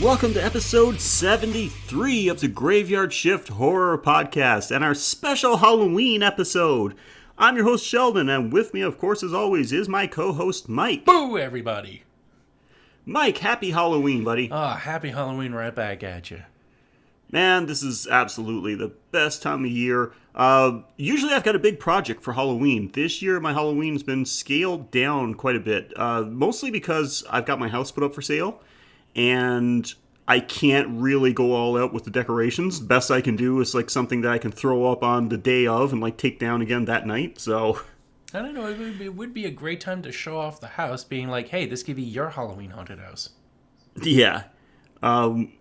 Welcome to episode 73 of the Graveyard Shift Horror Podcast and our special Halloween episode. I'm your host, Sheldon, and with me, of course, as always, is my co-host, Mike. Boo, everybody! Mike, happy Halloween, buddy. Happy Halloween right back at you. Man, this is absolutely the best time of year. Usually I've got a big project for Halloween. This year, my Halloween's been scaled down quite a bit, mostly because I've got my house put up for sale. And I can't really go all out with the decorations. The best I can do is like something that I can throw up on the day of and like take down again that night. So I don't know. It would be a great time to show off the house, being like, "Hey, this could be your Halloween haunted house." Yeah. One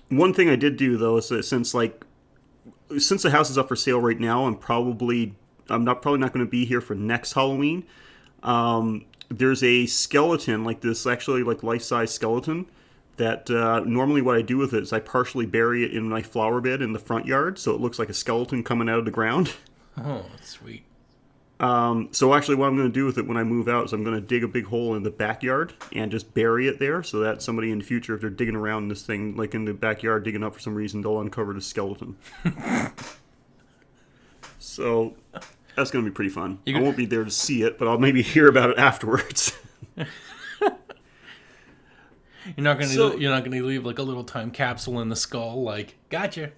thing I did do though is that since the house is up for sale right now, I'm probably not going to be here for next Halloween. There's a skeleton like this, actually like life-size skeleton. That normally what I do with it is I partially bury it in my flower bed in the front yard, so it looks like a skeleton coming out of the ground. Oh, sweet. So actually what I'm going to do with it when I move out is I'm going to dig a big hole in the backyard and just bury it there so that somebody in the future, if they're digging around this thing, like in the backyard digging up for some reason, they'll uncover the skeleton. So that's going to be pretty fun. I won't be there to see it, but I'll maybe hear about it afterwards. You're not gonna leave like a little time capsule in the skull, like, gotcha.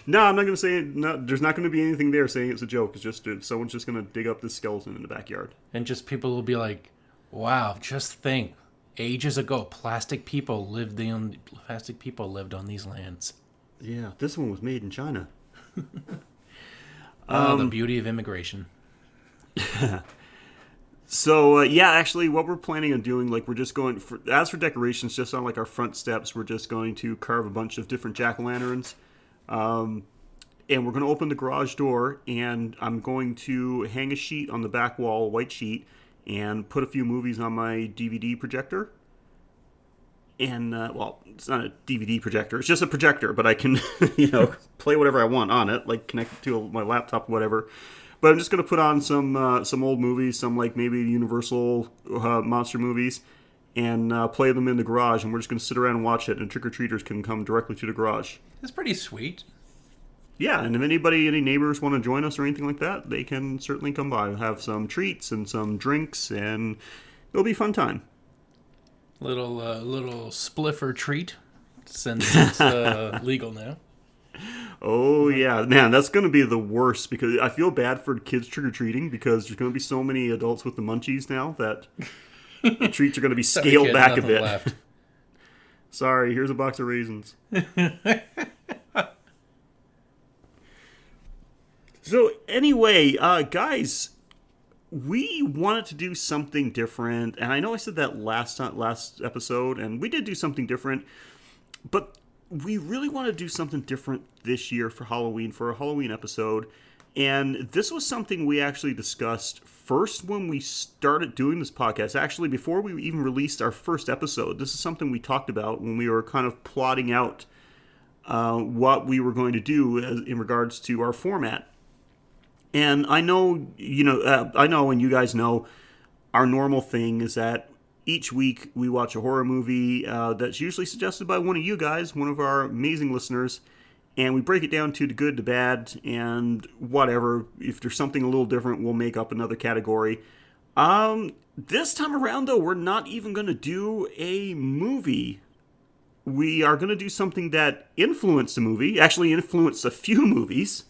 No, I'm not gonna say it. No, there's not gonna be anything there saying it's a joke. It's just someone's just gonna dig up this skeleton in the backyard, and just people will be like, "Wow, just think, ages ago, plastic people lived on these lands." Yeah, this one was made in China. The beauty of immigration. So, actually, what we're planning on doing, like, we're just going, as for decorations, just on, like, our front steps, we're just going to carve a bunch of different jack-o'-lanterns, and we're going to open the garage door, and I'm going to hang a sheet on the back wall, a white sheet, and put a few movies on my DVD projector, and, it's not a DVD projector, it's just a projector, but I can, play whatever I want on it, like, connect it to my laptop, whatever. But I'm just going to put on some old movies, some like maybe Universal monster movies, and play them in the garage. And we're just going to sit around and watch it, and trick-or-treaters can come directly to the garage. That's pretty sweet. Yeah, and if any neighbors want to join us or anything like that, they can certainly come by. We'll have some treats and some drinks, and it'll be a fun time. Little spliffer treat, since it's legal now. Oh, yeah. Man, that's going to be the worst because I feel bad for kids trick-or-treating because there's going to be so many adults with the munchies now that the treats are going to be scaled back a bit. Left. Sorry, here's a box of raisins. So anyway, guys, we wanted to do something different. And I know I said that last episode, and we did do something different. But we really want to do something different this year for Halloween, for a Halloween episode. And this was something we actually discussed first when we started doing this podcast. Actually, before we even released our first episode, this is something we talked about when we were kind of plotting out what we were going to do in regards to our format. And I know, and you guys know, our normal thing is that each week, we watch a horror movie that's usually suggested by one of you guys, one of our amazing listeners, and we break it down to the good, the bad, and whatever. If there's something a little different, we'll make up another category. This time around, though, we're not even going to do a movie. We are going to do something that influenced a movie, actually influenced a few movies,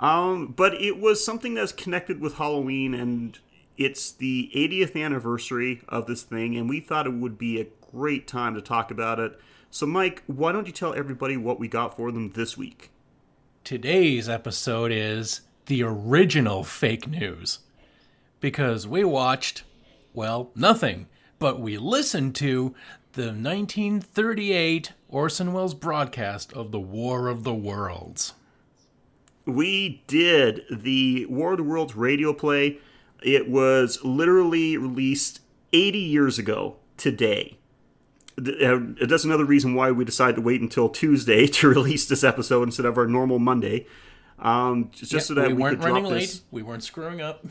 but it was something that's connected with Halloween, and it's the 80th anniversary of this thing, and we thought it would be a great time to talk about it. So, Mike, why don't you tell everybody what we got for them this week? Today's episode is the original fake news. Because we watched, nothing, but we listened to the 1938 Orson Wells broadcast of The War of the Worlds. We did the War of the Worlds radio play. It was literally released 80 years ago today. That's another reason why we decided to wait until Tuesday to release this episode instead of our normal Monday. So that we weren't running drop late. this. We weren't screwing up.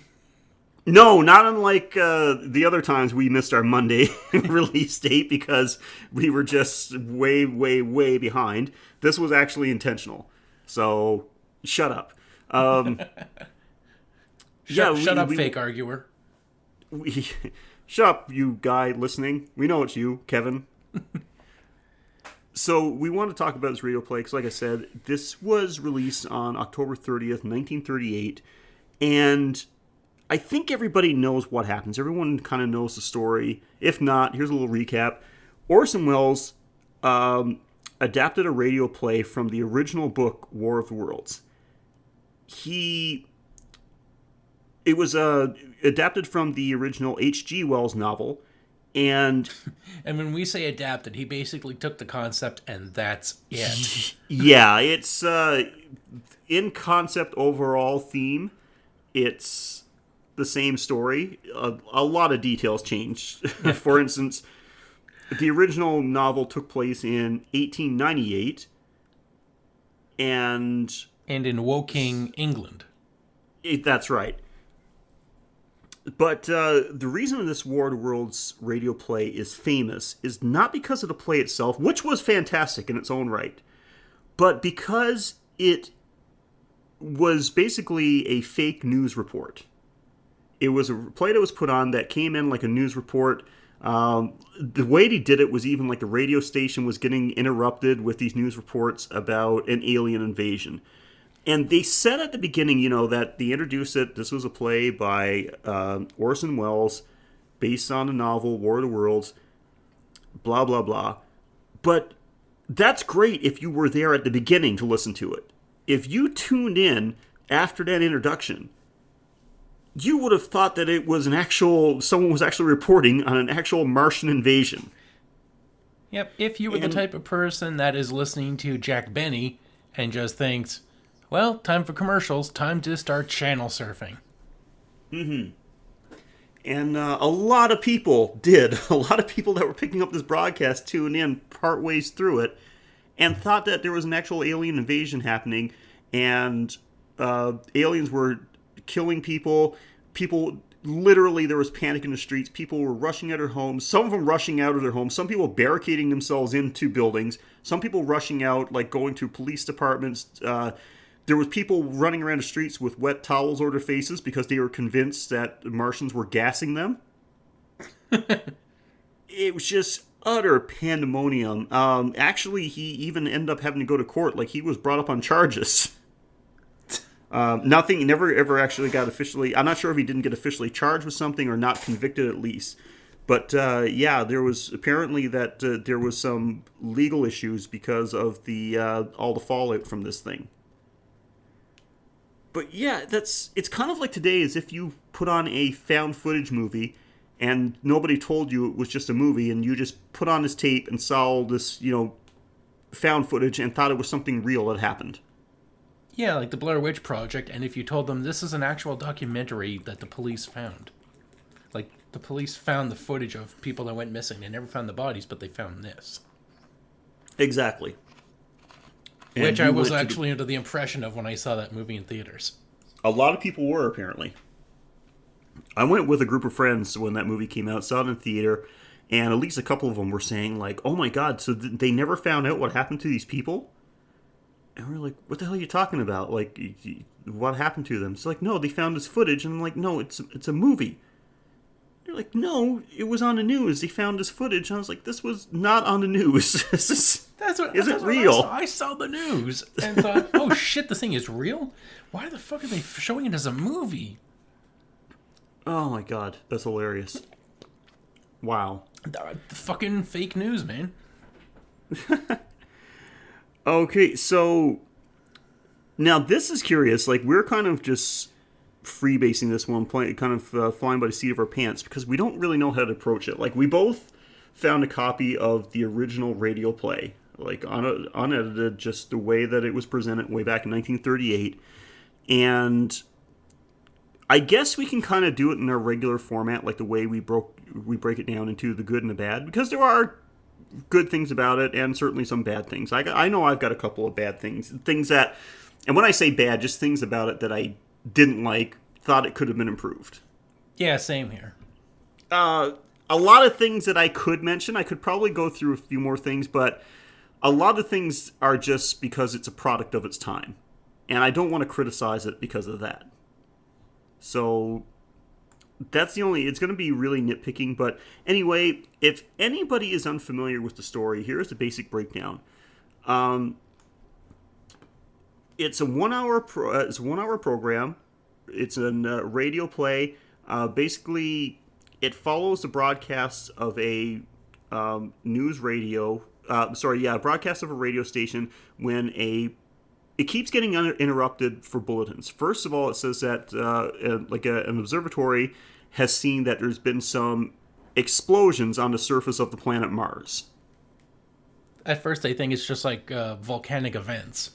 No, not unlike the other times we missed our Monday release date because we were just way, way, way behind. This was actually intentional. So, shut up. Um, Shut up, fake arguer. We, shut up, you guy listening. We know it's you, Kevin. So, we want to talk about this radio play because, like I said, this was released on October 30th, 1938. And I think everybody knows what happens. Everyone kind of knows the story. If not, here's a little recap. Orson Welles adapted a radio play from the original book, War of the Worlds. It was adapted from the original H.G. Wells novel. And when we say adapted, he basically took the concept and that's it. Yeah, it's in concept overall theme. It's the same story. A lot of details changed. For instance, the original novel took place in 1898, and in Woking, England. That's right. But the reason this War of the Worlds radio play is famous is not because of the play itself, which was fantastic in its own right, but because it was basically a fake news report. It was a play that was put on that came in like a news report. The way they did it was even like a radio station was getting interrupted with these news reports about an alien invasion. And they said at the beginning, that they introduced it. This was a play by Orson Welles based on the novel War of the Worlds, blah, blah, blah. But that's great if you were there at the beginning to listen to it. If you tuned in after that introduction, you would have thought that it was someone was actually reporting on an actual Martian invasion. Yep, if you were the type of person that is listening to Jack Benny and just thinks, well, time for commercials, time to start channel surfing. Mm-hmm. And a lot of people did. A lot of people that were picking up this broadcast tuned in part ways through it and thought that there was an actual alien invasion happening and aliens were killing people. Literally, there was panic in the streets. People were rushing out of their homes. Some of them rushing out of their homes. Some people barricading themselves into buildings. Some people rushing out, like going to police departments. There was people running around the streets with wet towels over their faces because they were convinced that the Martians were gassing them. It was just utter pandemonium. Actually, he even ended up having to go to court. Like, he was brought up on charges. Nothing, never ever actually got officially, I'm not sure if he didn't get officially charged with something or not convicted at least. But yeah, there was apparently that there was some legal issues because of all the fallout from this thing. But yeah, it's kind of like today as if you put on a found footage movie and nobody told you it was just a movie and you just put on this tape and saw this, found footage and thought it was something real that happened. Yeah, like the Blair Witch Project, and if you told them this is an actual documentary that the police found. Like, the police found the footage of people that went missing. They never found the bodies, but they found this. Exactly. Which I was actually under the impression of when I saw that movie in theaters. A lot of people were, apparently. I went with a group of friends when that movie came out, saw it in theater, and at least a couple of them were saying, like, oh my god, so they never found out what happened to these people? And we're like, what the hell are you talking about? Like, what happened to them? It's like, no, they found this footage. And I'm like, no, it's a movie. They're like, no, it was on the news. They found this footage. And I was like, this was not on the news. This isn't real. I saw the news and thought, oh shit, the thing is real? Why the fuck are they showing it as a movie? Oh my god, that's hilarious. Wow. The fucking fake news, man. Okay, so now this is curious. Like, we're kind of just freebasing this one, kind of flying by the seat of our pants because we don't really know how to approach it. Like, we both found a copy of the original radio play, like unedited, just the way that it was presented way back in 1938. And I guess we can kind of do it in our regular format, like the way we break it down into the good and the bad, because there are good things about it and certainly some bad things. I know I've got a couple of bad things that, and when I say bad, just things about it that I didn't like, thought it could have been improved. Yeah, same here. A lot of things that I could mention, I could probably go through a few more things, but a lot of things are just because it's a product of its time. And I don't want to criticize it because of that. So that's the only, it's going to be really nitpicking. But anyway, if anybody is unfamiliar with the story, here's the basic breakdown. It's a 1 hour it's a 1 hour program. It's a radio play. Basically, it follows the broadcasts of a news radio. Broadcast of a radio station when it keeps getting interrupted for bulletins. First of all, it says that an observatory has seen that there's been some explosions on the surface of the planet Mars. At first, I think it's just like volcanic events.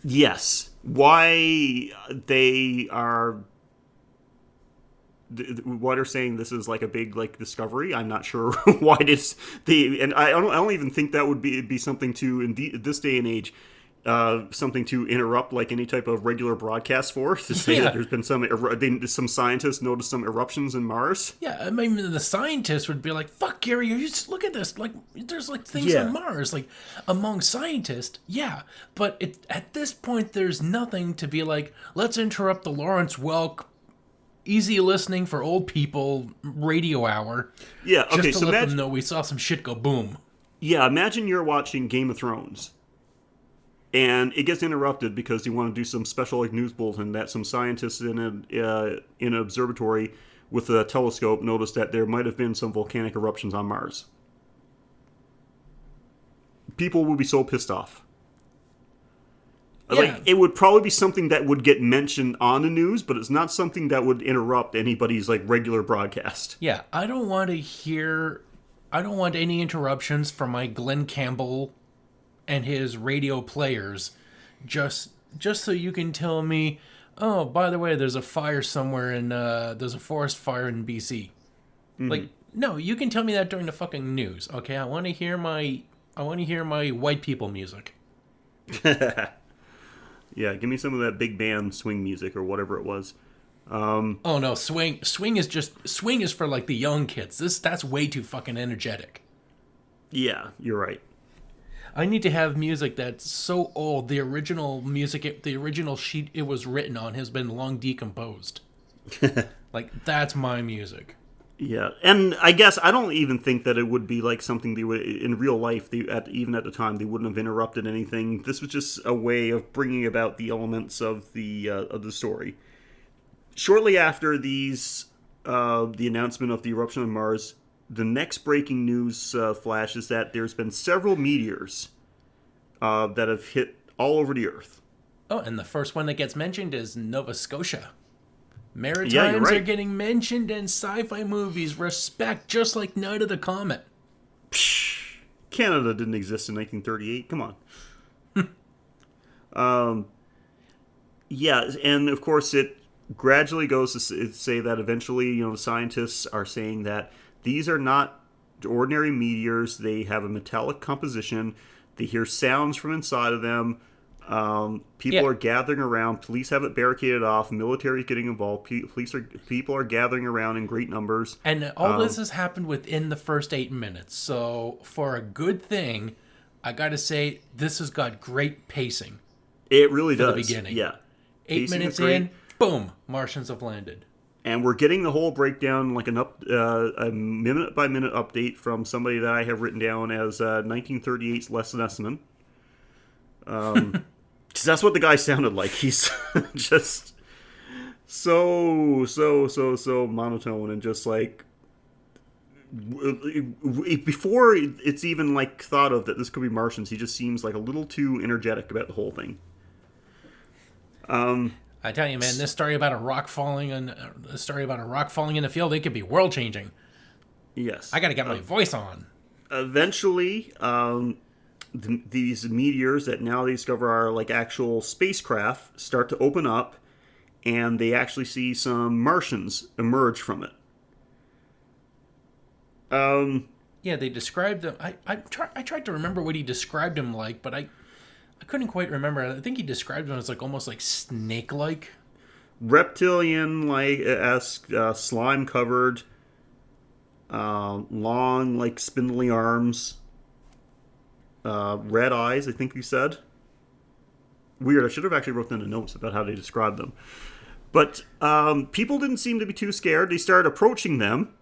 Yes. Why they are... What are saying this is like a big like discovery? I'm not sure why this and I don't even think that would be something to in this day and age, something to interrupt like any type of regular broadcast for to say that there's been some scientists noticed some eruptions in Mars. Yeah, I mean the scientists would be like, "Fuck, Gary, you just look at this. Like, there's like things on Mars. Like among scientists, yeah, but at this point, there's nothing to be like. Let's interrupt the Lawrence Welk." Easy listening for old people radio hour. Yeah, okay, just to let them know we saw some shit go boom. Yeah, imagine you're watching Game of Thrones, and it gets interrupted because you want to do some special like news bulletin that some scientists in an observatory with a telescope noticed that there might have been some volcanic eruptions on Mars. People would be so pissed off. Yeah. Like, it would probably be something that would get mentioned on the news, but it's not something that would interrupt anybody's, like, regular broadcast. Yeah, I don't want any interruptions from my Glenn Campbell and his radio players, just so you can tell me, oh, by the way, there's a fire somewhere there's a forest fire in BC. Mm-hmm. Like, no, you can tell me that during the fucking news, okay? I want to hear my white people music. Yeah, give me some of that big band swing music or whatever it was. Oh no, swing is for like the young kids. That's way too fucking energetic. Yeah, you're right. I need to have music that's so old. The original sheet it was written on has been long decomposed. Like that's my music. Yeah, and I guess I don't even think that it would be like something they would in real life. Even at the time, they wouldn't have interrupted anything. This was just a way of bringing about the elements of the story. Shortly after the announcement of the eruption of Mars, the next breaking news flash is that there's been several meteors that have hit all over the Earth. Oh, and the first one that gets mentioned is Nova Scotia. Maritimes are getting mentioned in sci-fi movies. Respect, just like Night of the Comet. Psh, Canada didn't exist in 1938. Come on. Yeah, and of course it gradually goes to say that eventually, the scientists are saying that these are not ordinary meteors. They have a metallic composition. They hear sounds from inside of them. People are gathering around. Police have it barricaded off. Military getting involved. People are gathering around in great numbers. And all this has happened within the first 8 minutes. So for a good thing, I got to say this has got great pacing. It really does. The beginning. Yeah. 8 minutes in, boom, Martians have landed. And we're getting the whole breakdown, like a minute by minute update from somebody that I have written down as 1938's Les Nessman. Because that's what the guy sounded like. He's just so monotone and just like before it's even like thought of that this could be Martians, he just seems like a little too energetic about the whole thing. I tell you, man, this story about a rock falling in the field, it could be world changing. Yes, I got to get my voice on. Eventually, these meteors that now they discover are like actual spacecraft start to open up, and they actually see some Martians emerge from it. Yeah, they described them. I tried to remember what he described him like, but I couldn't quite remember. I think he described them as like almost like snake-like. reptilian esque, slime covered, long like spindly arms, red eyes. I think you said. Weird. I should have actually wrote down the notes about how they described them. But people didn't seem to be too scared. They started approaching them.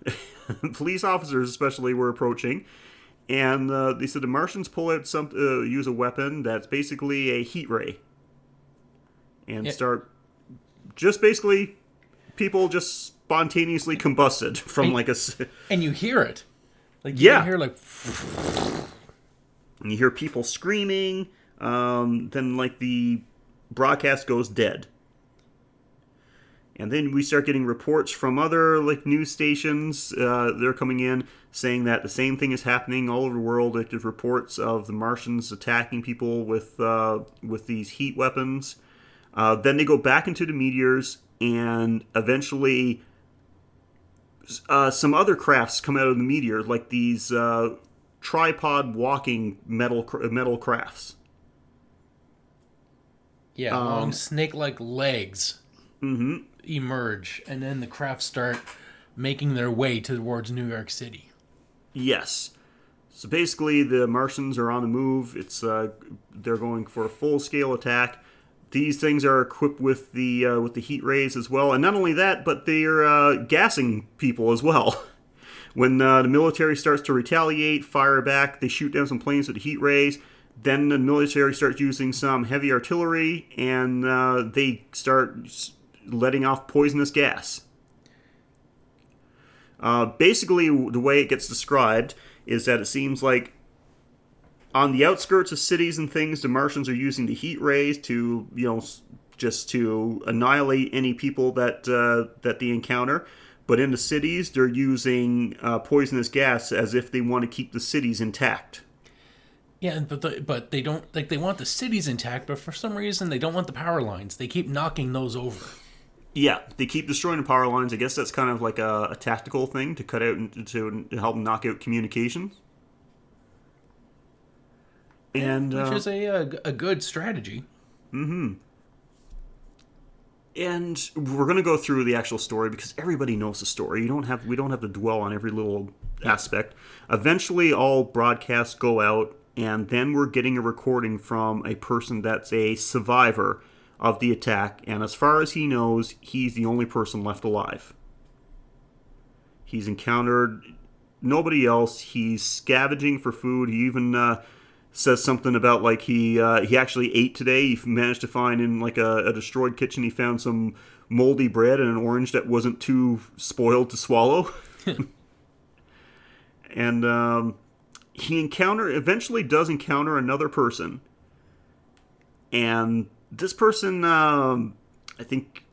Police officers, especially, were approaching, and they said the Martians use a weapon that's basically a heat ray, and start just basically people just spontaneously combusted from and you hear it, you hear and you hear people screaming. Then the broadcast goes dead. And then we start getting reports from other news stations. They're coming in saying that the same thing is happening all over the world. There's reports of the Martians attacking people with these heat weapons. Then they go back into the meteors, and eventually some other crafts come out of the meteor, like these tripod walking metal crafts. Yeah, long snake-like legs. Mm-hmm. Emerge, and then the crafts start making their way towards New York City. Yes. So basically, the Martians are on the move. They're going for a full-scale attack. These things are equipped with the heat rays as well, and not only that, but they're gassing people as well. When the military starts to retaliate, fire back, they shoot down some planes with the heat rays. Then the military starts using some heavy artillery, and they start letting off poisonous gas. Basically, the way it gets described is that it seems like on the outskirts of cities and things, the Martians are using the heat rays to, just to annihilate any people that they encounter. But in the cities, they're using poisonous gas as if they want to keep the cities intact. Yeah, but they don't they want the cities intact, but for some reason they don't want the power lines. They keep knocking those over. Yeah, they keep destroying the power lines. I guess that's kind of like a tactical thing to cut out and to help knock out communications. And which is a good strategy. Mm-hmm. And we're going to go through the actual story because everybody knows the story. We don't have to dwell on every little aspect. Eventually, all broadcasts go out, and then we're getting a recording from a person that's a survivor of the attack, and as far as he knows, he's the only person left alive. He's encountered nobody else. He's scavenging for food. He even says something about he actually ate today. He managed to find in a destroyed kitchen. He found some moldy bread and an orange that wasn't too spoiled to swallow. And he eventually does encounter another person, and this person, I think,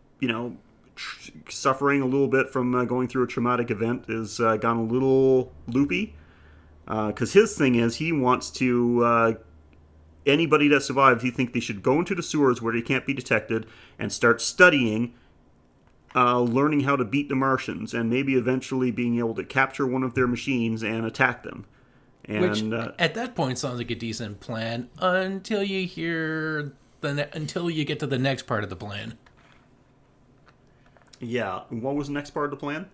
suffering a little bit from going through a traumatic event, has gone a little loopy. Because his thing is, he wants to, anybody that survives, he thinks they should go into the sewers where they can't be detected and start studying, learning how to beat the Martians, and maybe eventually being able to capture one of their machines and attack them. And, which, at that point, sounds like a decent plan until you hear... until you get to the next part of the plan. Yeah. What was the next part of the plan?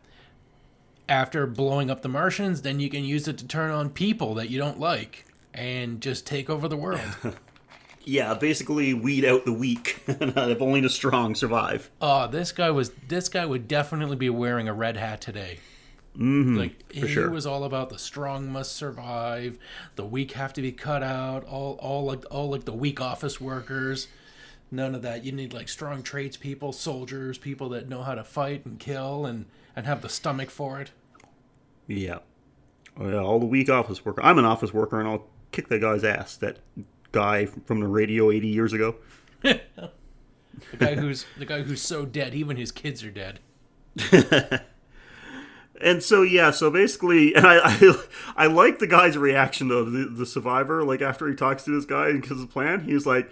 After blowing up the Martians, then you can use it to turn on people that you don't like and just take over the world. Yeah, basically weed out the weak. If only the strong survive. Oh, this guy would definitely be wearing a red hat today. Mm-hmm, for sure. He was all about the strong must survive, the weak have to be cut out, all like the weak office workers. None of that. You need strong tradespeople, soldiers, people that know how to fight and kill and have the stomach for it. Yeah. Oh, yeah, all the weak office worker. I'm an office worker, and I'll kick that guy's ass. That guy from the radio 80 years ago. The guy who's so dead, even his kids are dead. And so basically, and I like the guy's reaction though, the survivor, after he talks to this guy and gives his plan, he's like,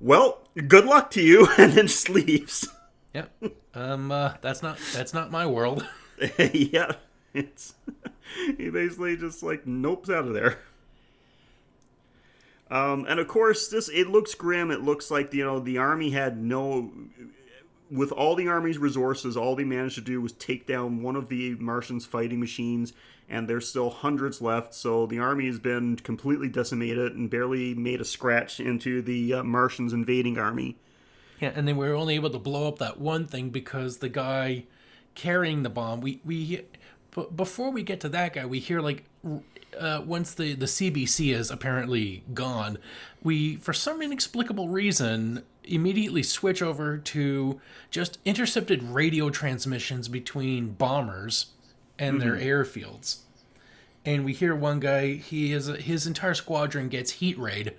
"Well, good luck to you," and then just leaves. Yep. That's not my world. Yeah. He basically just nopes out of there. And of course, it looks grim. It looks like the army had with all the Army's resources, all they managed to do was take down one of the Martians' fighting machines, and there's still hundreds left. So the Army has been completely decimated and barely made a scratch into the Martians' invading army. Yeah, and then we were only able to blow up that one thing because the guy carrying the bomb. But before we get to that guy, we hear like once the CBC is apparently gone, we for some inexplicable reason immediately switch over to just intercepted radio transmissions between bombers and their airfields. And we hear one guy, his entire squadron gets heat rayed,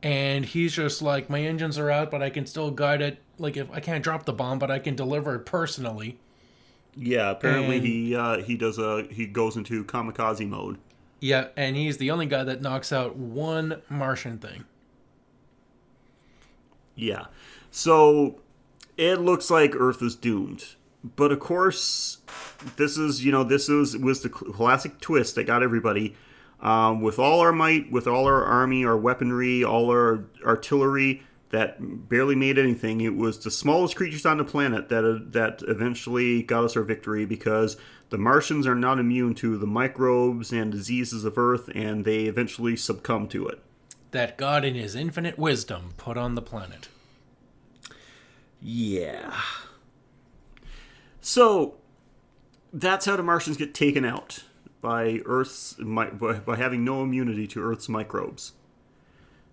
and he's just like, my engines are out, but I can still guide it. Like, if I can't drop the bomb, but I can deliver it personally. Yeah, apparently he goes into kamikaze mode. Yeah, and he's the only guy that knocks out one Martian thing. Yeah. So it looks like Earth is doomed. But of course, this was the classic twist that got everybody. With all our might, with all our army, our weaponry, all our artillery, that barely made anything. It was the smallest creatures on the planet that eventually got us our victory, because the Martians are not immune to the microbes and diseases of Earth, and they eventually succumb to it. That God in his infinite wisdom put on the planet. Yeah. So that's how the Martians get taken out, by having no immunity to Earth's microbes.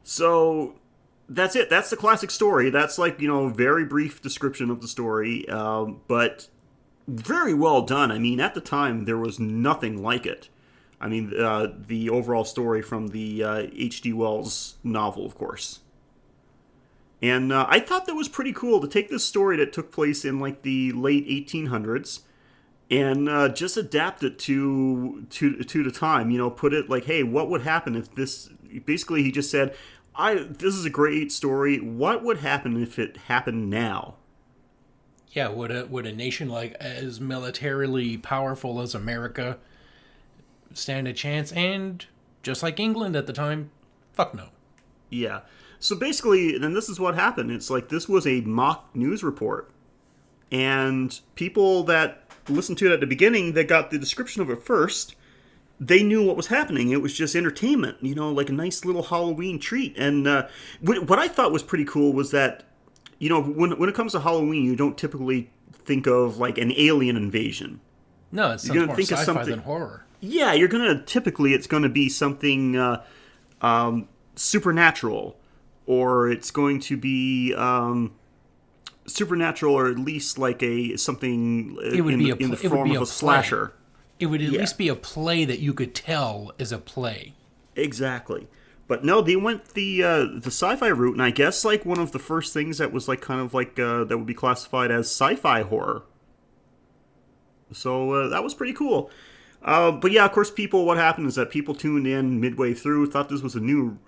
So that's it. That's the classic story. That's like, very brief description of the story, but very well done. I mean, at the time, there was nothing like it. I mean, the overall story from the H.G. Wells novel, of course. And I thought that was pretty cool to take this story that took place in like the late 1800s and just adapt it to the time. Put it like, hey, what would happen if this? Basically, he just said, this is a great story. What would happen if it happened now? Yeah, would a nation like as militarily powerful as America stand a chance? And just like England at the time, fuck no. Yeah. So basically, then this is what happened. It's like this was a mock news report. And people that listened to it at the beginning, that got the description of it first, they knew what was happening. It was just entertainment, like a nice little Halloween treat. And what I thought was pretty cool was that, when it comes to Halloween, you don't typically think of like an alien invasion. No, it's more sci-fi than horror. Yeah, it's going to be something supernatural. Or it's going to be supernatural, or at least like something in the form of a slasher. It would at least be a play that you could tell is a play. Exactly. But no, they went the sci-fi route, and I guess like one of the first things that was like kind of like that would be classified as sci-fi horror. So that was pretty cool. But yeah, of course, what happened is that people tuned in midway through, thought this was an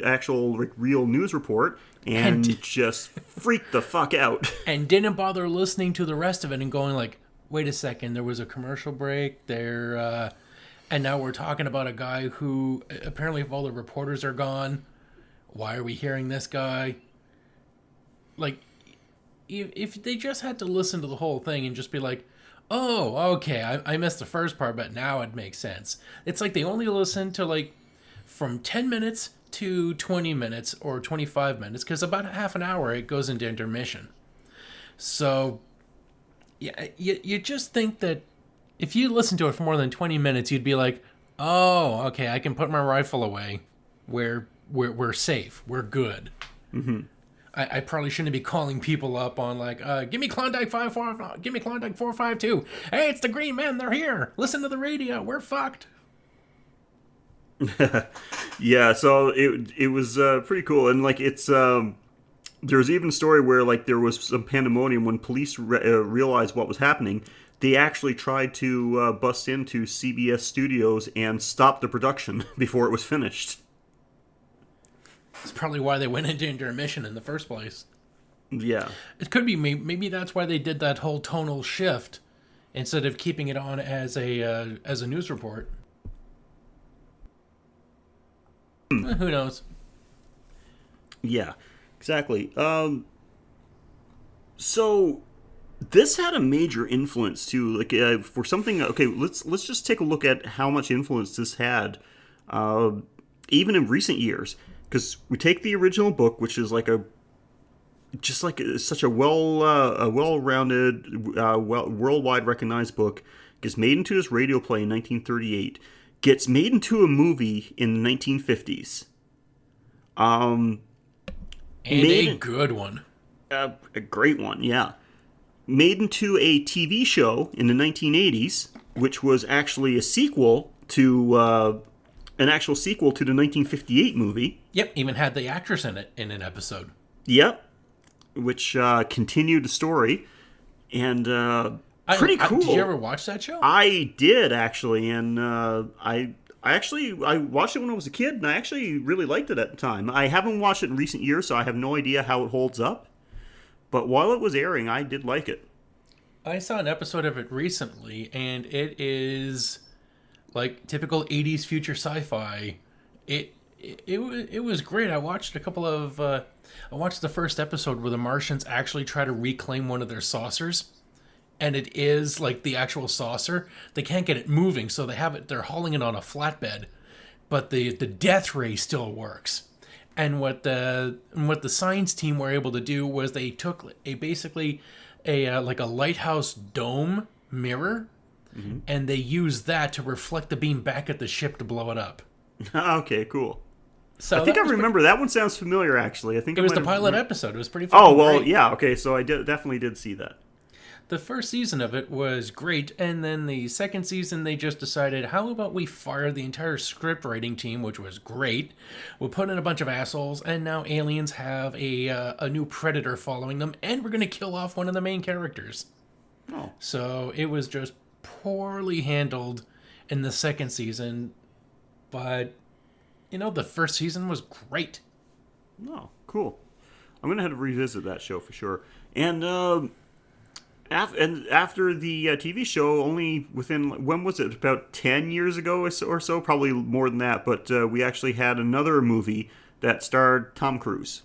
actual real news report, and just freaked the fuck out. And didn't bother listening to the rest of it and going like, wait a second, there was a commercial break there, and now we're talking about a guy who, apparently if all the reporters are gone, why are we hearing this guy? Like, if they just had to listen to the whole thing and just be like, oh, okay, I missed the first part, but now it makes sense. It's like they only listen to like from 10 minutes to 20 minutes or 25 minutes, because about half an hour it goes into intermission. So yeah, you just think that if you listen to it for more than 20 minutes, you'd be like, oh, okay, I can put my rifle away. We're safe. We're good. Mm-hmm. I probably shouldn't be calling people up on like, give me Klondike 545, give me Klondike 452. Hey, it's the Green Men. They're here. Listen to the radio. We're fucked. Yeah, so it was pretty cool, and like it's there's even a story where like there was some pandemonium when police realized what was happening. They actually tried to bust into CBS studios and stop the production before it was finished. That's probably why they went into intermission in the first place. Yeah, it could be maybe that's why they did that whole tonal shift instead of keeping it on as a news report. Who knows? Yeah, exactly. So this had a major influence too. Like for something, okay, let's just take a look at how much influence this had, uh, even in recent years. Because we take the original book, which is like such a well-rounded, worldwide recognized book, gets made into this radio play in 1938, gets made into a movie in the 1950s. Um, And made a good one. a great one, yeah. Made into a TV show in the 1980s, which was actually a sequel to an actual sequel to the 1958 movie. Yep, even had the actress in it in an episode. Yep, which continued the story, and pretty cool. Did you ever watch that show? I did actually, and I watched it when I was a kid, and I actually really liked it at the time. I haven't watched it in recent years, so I have no idea how it holds up. But while it was airing, I did like it. I saw an episode of it recently, and it is like typical 80s future sci-fi. It was great. I watched a couple of I watched the first episode where the Martians actually try to reclaim one of their saucers, and it is like the actual saucer. They can't get it moving, so they're hauling it on a flatbed, but the death ray still works. And what the science team were able to do was they took basically a like a lighthouse dome mirror, and they used that to reflect the beam back at the ship to blow it up. Okay, cool. So I think I remember that one. Sounds familiar, actually. I think it was the pilot episode. It was pretty. Oh well, great. yeah. Okay, so I definitely did see that. The first season of it was great, and then the second season they just decided, how about we fire the entire script writing team, which was great. We'll put in a bunch of assholes, and now aliens have a new predator following them, and we're going to kill off one of the main characters. Oh. So it was just poorly handled in the second season, but, the first season was great. Oh, cool. I'm going to have to revisit that show for sure. And, after the TV show, only within, when was it, about 10 years ago or so, probably more than that, but we actually had another movie that starred Tom Cruise.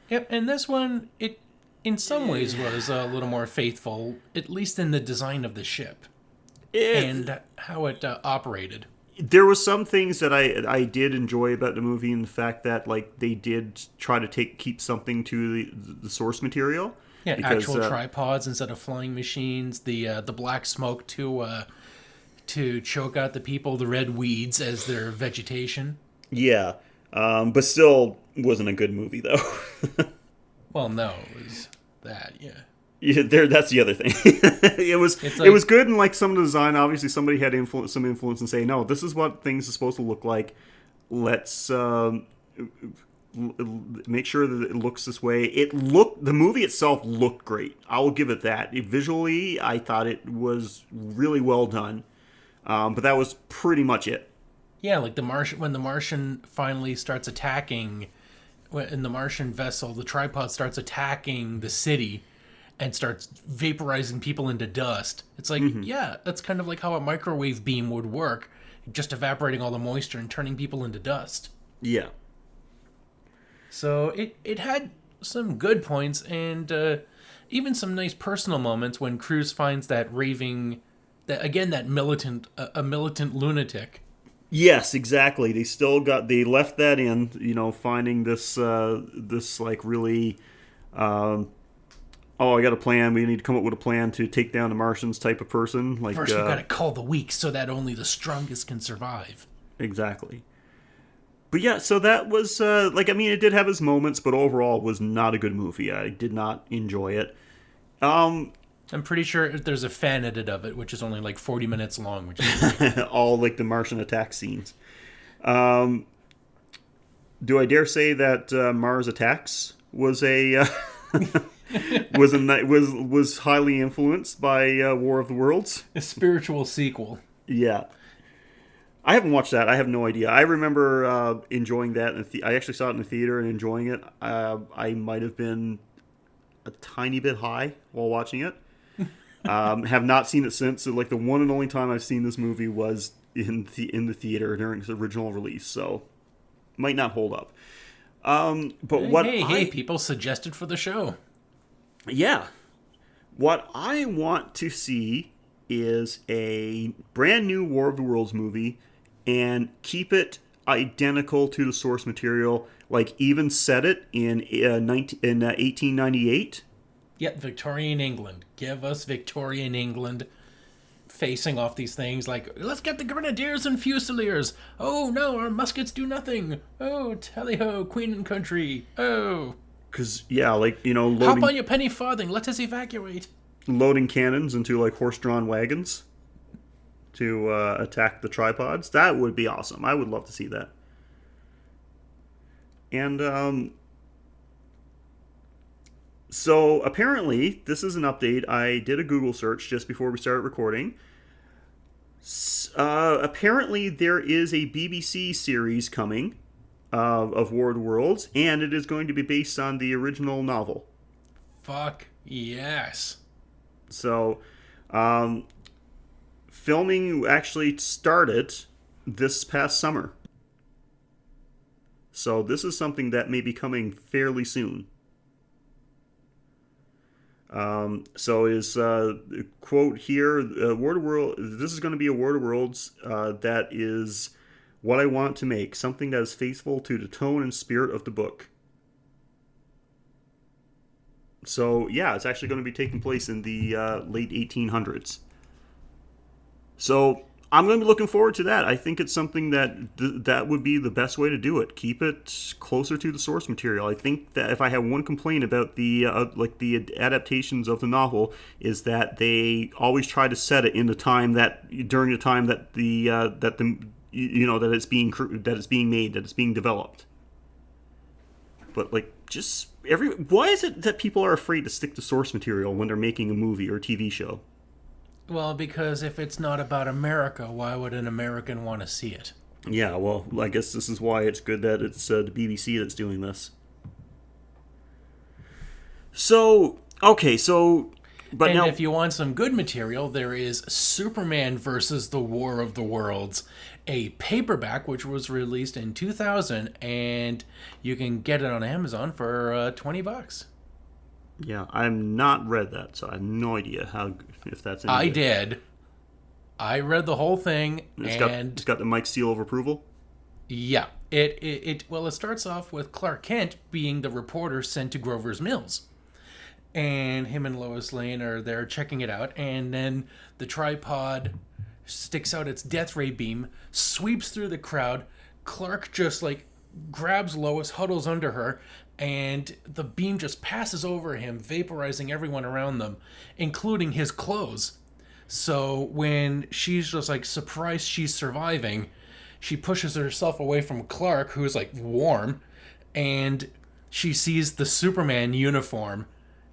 Yep, and this one, it in some ways was a little more faithful, at least in the design of the ship and how it operated. There was some things that I did enjoy about the movie, and the fact that like they did try to keep something to the source material. Yeah, because, actual tripods instead of flying machines. The black smoke to choke out the people. The red weeds as their vegetation. Yeah, but still wasn't a good movie though. Well, no, it was that. Yeah. Yeah, that's the other thing. It was good in like some of the design. Obviously, somebody had some influence and say, no, this is what things are supposed to look like. Let's make sure that it looks this way. The movie itself looked great. I will give it that. Visually, I thought it was really well done. But that was pretty much it. Yeah, like when the Martian finally starts attacking, in the Martian vessel, the tripod starts attacking the city and starts vaporizing people into dust. It's like, yeah, that's kind of like how a microwave beam would work, just evaporating all the moisture and turning people into dust. Yeah. So it had some good points and even some nice personal moments when Cruise finds that militant lunatic. Yes, exactly. They left that in, finding this like really, I got a plan. We need to come up with a plan to take down the Martians type of person. Like first, we got to cull the weak so that only the strongest can survive. Exactly. But yeah, so that was, it did have its moments, but overall it was not a good movie. I did not enjoy it. I'm pretty sure there's a fan edit of it, which is only like 40 minutes long, which is all like the Martian attack scenes. Do I dare say that Mars Attacks was a was highly influenced by War of the Worlds? A spiritual sequel. Yeah. I haven't watched that. I have no idea. I remember enjoying that. I actually saw it in the theater and enjoying it. I might have been a tiny bit high while watching it. Have not seen it since. So, like, the one and only time I've seen this movie was in the theater during its original release. So, might not hold up. But hey, people suggested for the show. Yeah. What I want to see is a brand new War of the Worlds movie and keep it identical to the source material. Like, even set it in 1898. Yet Victorian England. Give us Victorian England facing off these things like, let's get the grenadiers and fusiliers. Oh no, our muskets do nothing. Oh, tally ho, Queen and country. Oh, Because, yeah, like, hop on your penny farthing. Let us evacuate. loading cannons into, like, horse-drawn wagons to attack the tripods. That would be awesome. I would love to see that. And so apparently, this is an update. I did a Google search just before we started recording. Apparently, there is a BBC series coming of War of the Worlds, and it is going to be based on the original novel. Fuck yes. So, filming actually started this past summer. So, this is something that may be coming fairly soon. So is quote here, War of World. This is going to be a War of Worlds that is what I want to make, something that is faithful to the tone and spirit of the book. So yeah, it's actually going to be taking place in the late 1800s. So I'm going to be looking forward to that. I think it's something that that would be the best way to do it. Keep it closer to the source material. I think that if I have one complaint about the the adaptations of the novel, is that they always try to set it in the time that during the time that that it's being made, that it's being developed. But like, just why is it that people are afraid to stick to source material when they're making a movie or a TV show? Well, because if it's not about America, why would an American want to see it? Yeah, well, I guess this is why it's good that it's the BBC that's doing this. So, okay, but and now, if you want some good material, there is Superman versus the War of the Worlds, a paperback which was released in 2000, and you can get it on Amazon for $20. yeah, I've not read that, so I have no idea if that's any I good. did. I read the whole thing, and It's got the Mike seal of approval. yeah, it starts off with Clark Kent being the reporter sent to Grover's Mills, and him and Lois Lane are there checking it out, and then the tripod sticks out its death ray beam, sweeps through the crowd. Clark just like grabs Lois, huddles under her, and the beam just passes over him, vaporizing everyone around them, including his clothes. So when she's just like surprised she's surviving, she pushes herself away from Clark, who's like warm, and she sees the Superman uniform,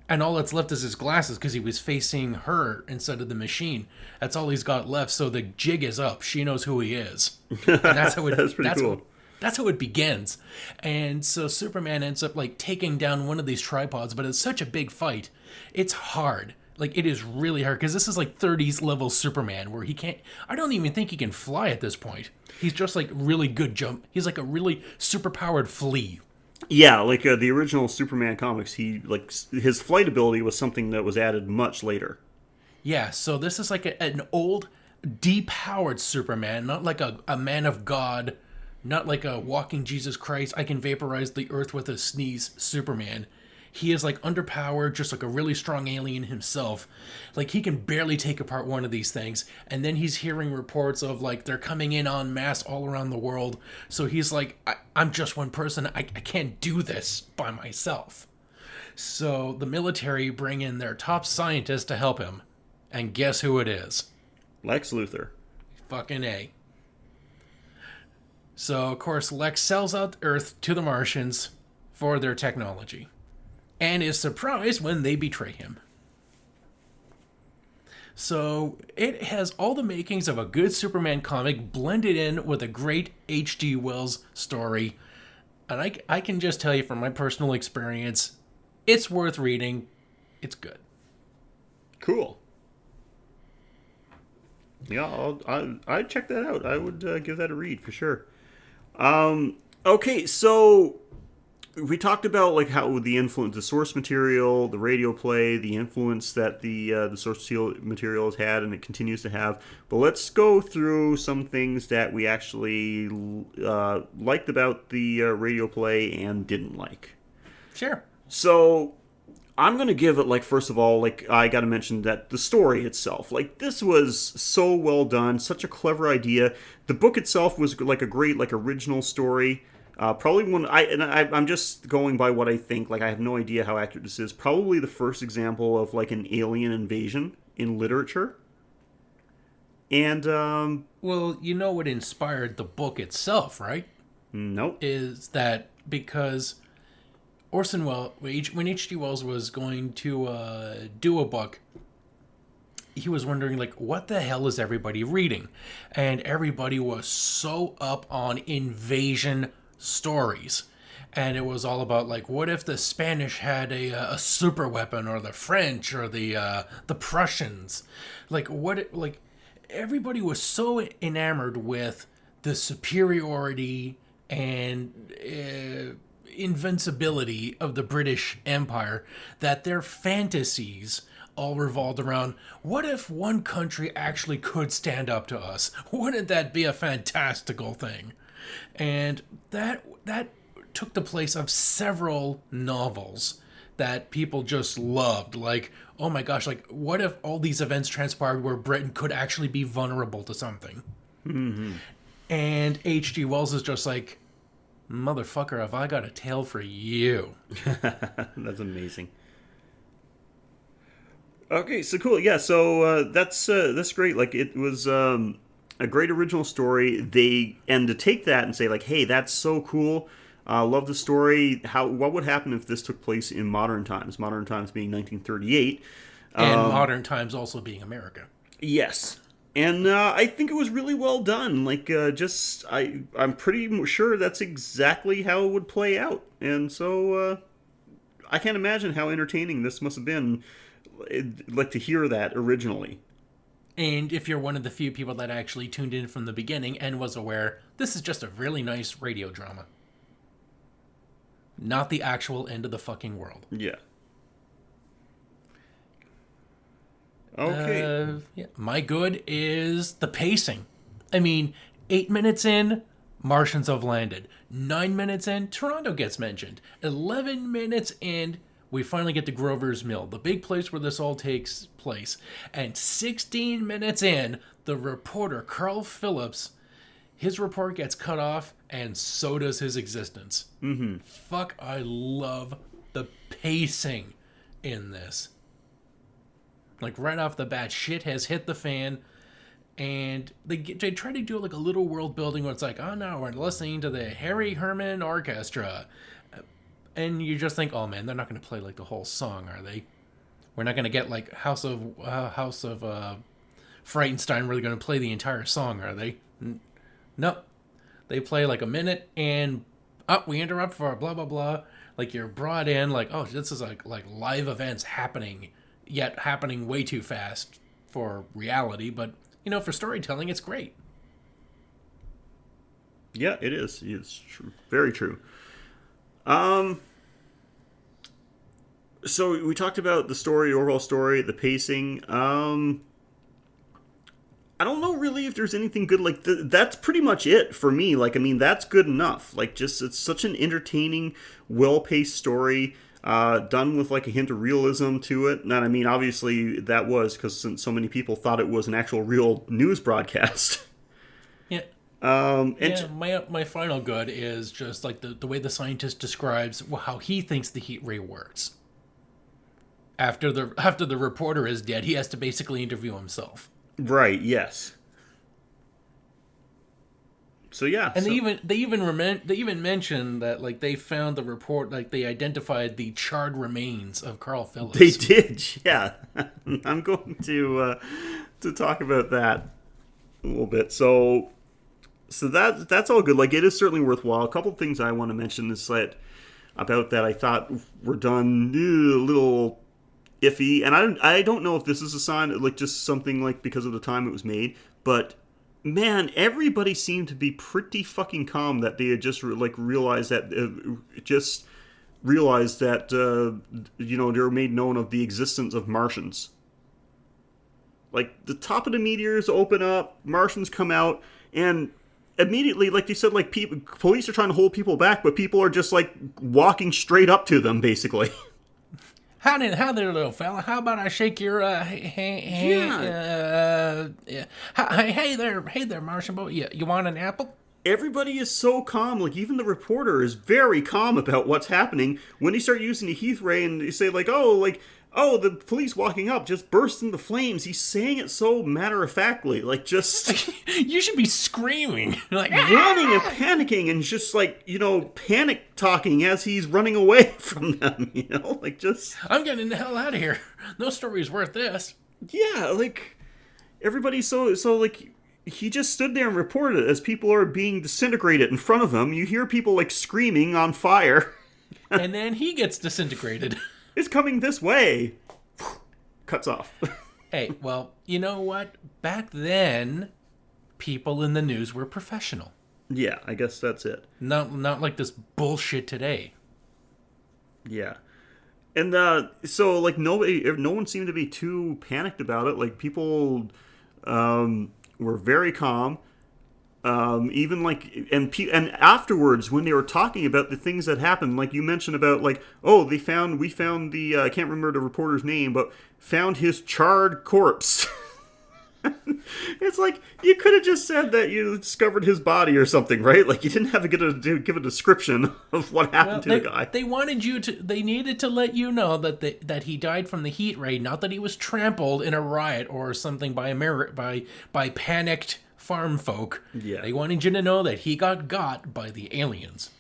and all that's left is his glasses because he was facing her instead of the machine. That's all he's got left. So the jig is up. She knows who he is, and that's how it. That's pretty cool. That's how it begins. And so Superman ends up like taking down one of these tripods, but it's such a big fight. It's hard. Like, it is really hard because this is like 30s level Superman where he can't. I don't even think he can fly at this point. He's just like really good jump. He's like a really super powered flea. Yeah, like the original Superman comics, he like his flight ability was something that was added much later. Yeah, so this is like an old, depowered Superman, not like a man of God, not like a walking Jesus Christ, I can vaporize the earth with a sneeze Superman. He is like underpowered, just like a really strong alien himself. Like, he can barely take apart one of these things. And then he's hearing reports of like they're coming in en masse all around the world. So he's like, I'm just one person. I can't do this by myself. So the military bring in their top scientist to help him. And guess who it is? Lex Luthor. Fucking A. So, of course, Lex sells out Earth to the Martians for their technology, and is surprised when they betray him. So, it has all the makings of a good Superman comic blended in with a great H.G. Wells story. And I can just tell you from my personal experience, it's worth reading. It's good. Cool. Yeah, I'd check that out. I would give that a read for sure. Okay, so we talked about like how the influence, the source material, the radio play, the influence that the source material has had and it continues to have. But let's go through some things that we actually liked about the radio play and didn't like. Sure. So I'm gonna give it, like, first of all, like, I gotta mention that the story itself, like, this was so well done, such a clever idea. The book itself was like a great, like, original story. Probably one I'm just going by what I think. Like, I have no idea how accurate this is. Probably the first example of like an alien invasion in literature. And Well, you know what inspired the book itself, right? nope. Is that because Orson Welles, when H.G. Wells was going to do a book, he was wondering, like, what the hell is everybody reading? And everybody was so up on invasion stories. And it was all about, like, what if the Spanish had a super weapon, or the French, or the Prussians? Like, everybody was so enamored with the superiority and invincibility of the British Empire that their fantasies all revolved around, what if one country actually could stand up to us? Wouldn't that be a fantastical thing? And that took the place of several novels that people just loved. Like, oh my gosh, like, what if all these events transpired where Britain could actually be vulnerable to something? Mm-hmm. And H.G. Wells is just like, motherfucker, have I got a tale for you. That's amazing. Okay, so cool. Yeah, so that's great. Like, it was a great original story. And to take that and say, like, hey, that's so cool. Love the story. What would happen if this took place in modern times? Modern times being 1938. And modern times also being America. Yes. And I think it was really well done. Like, I'm pretty sure that's exactly how it would play out. And so I can't imagine how entertaining this must have been, like, to hear that originally. And if you're one of the few people that actually tuned in from the beginning and was aware, this is just a really nice radio drama. Not the actual end of the fucking world. Yeah. Okay. Yeah. My good is the pacing. I mean, 8 minutes in, Martians have landed. 9 minutes in, Toronto gets mentioned. 11 minutes in, we finally get to Grover's Mill, the big place where this all takes place. And 16 minutes in, the reporter, Carl Phillips, his report gets cut off, and so does his existence. Mm-hmm. Fuck, I love the pacing in this. Like, right off the bat, shit has hit the fan, and they try to do like a little world building where it's like, oh no, we're listening to the Harry Herman Orchestra. And you just think, oh man, they're not going to play like the whole song, are they? We're not going to get like House of Frightenstein really going to play the entire song, are they? Nope. They play like a minute and we interrupt for blah blah blah. Like, you're brought in like, oh, this is like live events happening, yet happening way too fast for reality, but you know, for storytelling it's great. Yeah, it is. It's true. Very true. So we talked about the story, overall story, the pacing. I don't know really if there's anything good. Like, that's pretty much it for me. Like, I mean, that's good enough. Like, just, it's such an entertaining, well-paced story, done with like a hint of realism to it. And I mean, obviously that was because so many people thought it was an actual real news broadcast. Yeah. My final good is just like the way the scientist describes how he thinks the heat ray works. After the reporter is dead, he has to basically interview himself. Right. Yes. So yeah. And they even mentioned that, like, they found the report, like they identified the charred remains of Carl Phillips. They did. Yeah. I'm going to talk about that a little bit. So that's all good. Like, it is certainly worthwhile. A couple things I want to mention is that about that I thought were done a little iffy, and I don't know if this is a sign, like just something like because of the time it was made, but man, everybody seemed to be pretty fucking calm that they had just like realized that just realized that they were made known of the existence of Martians. Like, the top of the meteors open up, Martians come out, and immediately, like they said, like, police are trying to hold people back, but people are just, like, walking straight up to them, basically. How there, little fella? How about I shake your hey there, Martian boy? You want an apple? Everybody is so calm. Like, even the reporter is very calm about what's happening. When they start using the heat ray and they say, oh, the police walking up just burst into flames. He's saying it so matter-of-factly, like, just... You should be screaming. Like, running and panicking and just, like, panic talking as he's running away from them, Like, just... I'm getting the hell out of here. No story's worth this. Yeah, like, everybody's so like... He just stood there and reported it as people are being disintegrated in front of him. You hear people, like, screaming on fire. And then he gets disintegrated. It's coming this way. Cuts off. Hey, well, you know what? Back then, people in the news were professional. Yeah, I guess that's it. Not like this bullshit today. Yeah. And so, like, no one seemed to be too panicked about it. Like, people were very calm. Even like, and afterwards, when they were talking about the things that happened, like you mentioned about, like, oh, we found the I can't remember the reporter's name, but found his charred corpse. It's like, you could have just said that you discovered his body or something, right? Like, you didn't have to give a description of what happened to the guy. They needed to let you know that he died from the heat ray, not that he was trampled in a riot or something by panicked farm folk. Yeah. They wanted you to know that he got by the aliens.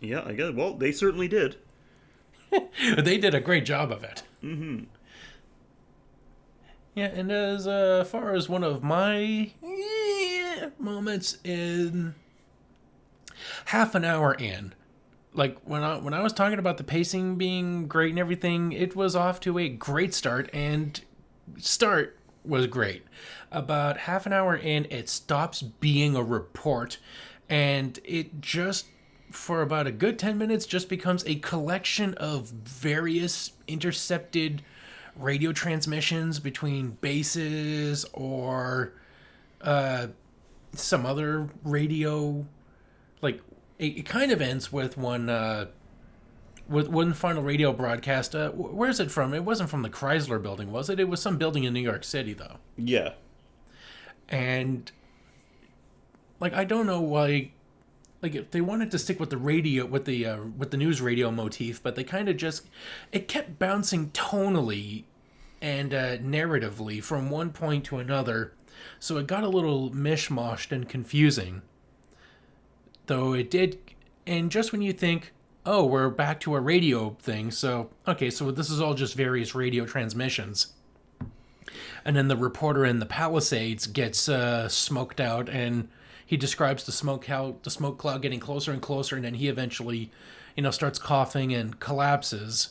Yeah, I guess. Well, they certainly did. They did a great job of it. Mm-hmm. Yeah, and as far as one of my moments in half an hour in, like when I was talking about the pacing being great and everything, it was off to a great start, and start was great. About half an hour in, it stops being a report, and it just, for about a good 10 minutes, just becomes a collection of various intercepted radio transmissions between bases or some other radio. Like, it kind of ends with one final radio broadcast. Where's it from? It wasn't from the Chrysler building, was it? It was some building in New York City, though. Yeah. And, like, I don't know why, like, if they wanted to stick with the radio, with the news radio motif, but they kind of just, it kept bouncing tonally and narratively from one point to another, so it got a little mishmashed and confusing. Though it did, and just when you think, oh, we're back to a radio thing, so, okay, so this is all just various radio transmissions. And then the reporter in the Palisades gets smoked out, and he describes the smoke cloud getting closer and closer, and then he eventually, starts coughing and collapses.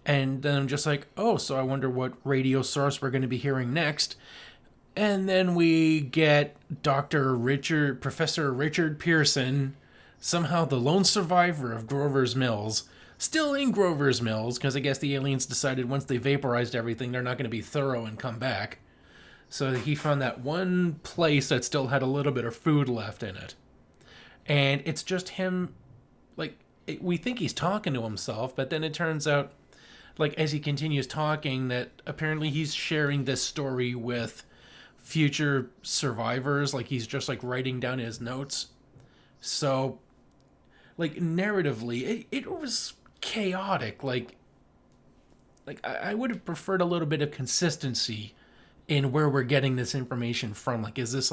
And then I'm just like, oh, so I wonder what radio source we're going to be hearing next. And then we get Professor Richard Pearson, somehow the lone survivor of Grover's Mills, still in Grover's Mills, because I guess the aliens decided once they vaporized everything, they're not going to be thorough and come back. So he found that one place that still had a little bit of food left in it. And it's just him, like, we think he's talking to himself, but then it turns out, like, as he continues talking, that apparently he's sharing this story with future survivors, like he's just, like, writing down his notes. So, like, narratively, it was chaotic. Like I would have preferred a little bit of consistency in where we're getting this information from. Like, is it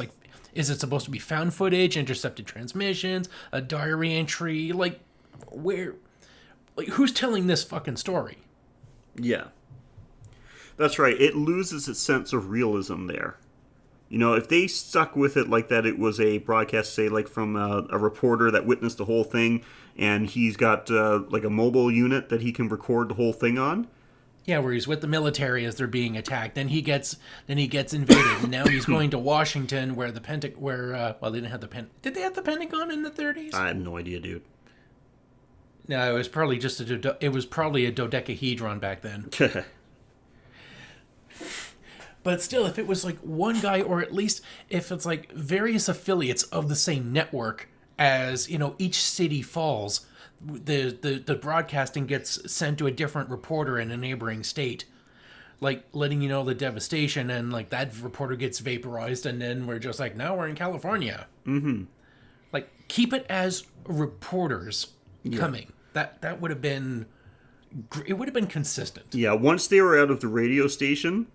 supposed to be found footage, intercepted transmissions, a diary entry? Like, who's telling this fucking story? Yeah. That's right. It loses its sense of realism there. If they stuck with it like that, it was a broadcast, say, like from a reporter that witnessed the whole thing, and he's got like a mobile unit that he can record the whole thing on. Yeah, where he's with the military as they're being attacked. Then he gets invaded, and now he's going to Washington, where the Pentagon. Well, they didn't have the Did they have the Pentagon in the 30s? I have no idea, dude. No, it was probably just it was probably a dodecahedron back then. But still, if it was like one guy, or at least if it's like various affiliates of the same network, as each city falls, the broadcasting gets sent to a different reporter in a neighboring state, like letting you know the devastation, and like that reporter gets vaporized, and then we're just like, now we're in California. Mm-hmm. Like, keep it as reporters coming. That would have been, it would have been consistent. Yeah, once they were out of the radio station,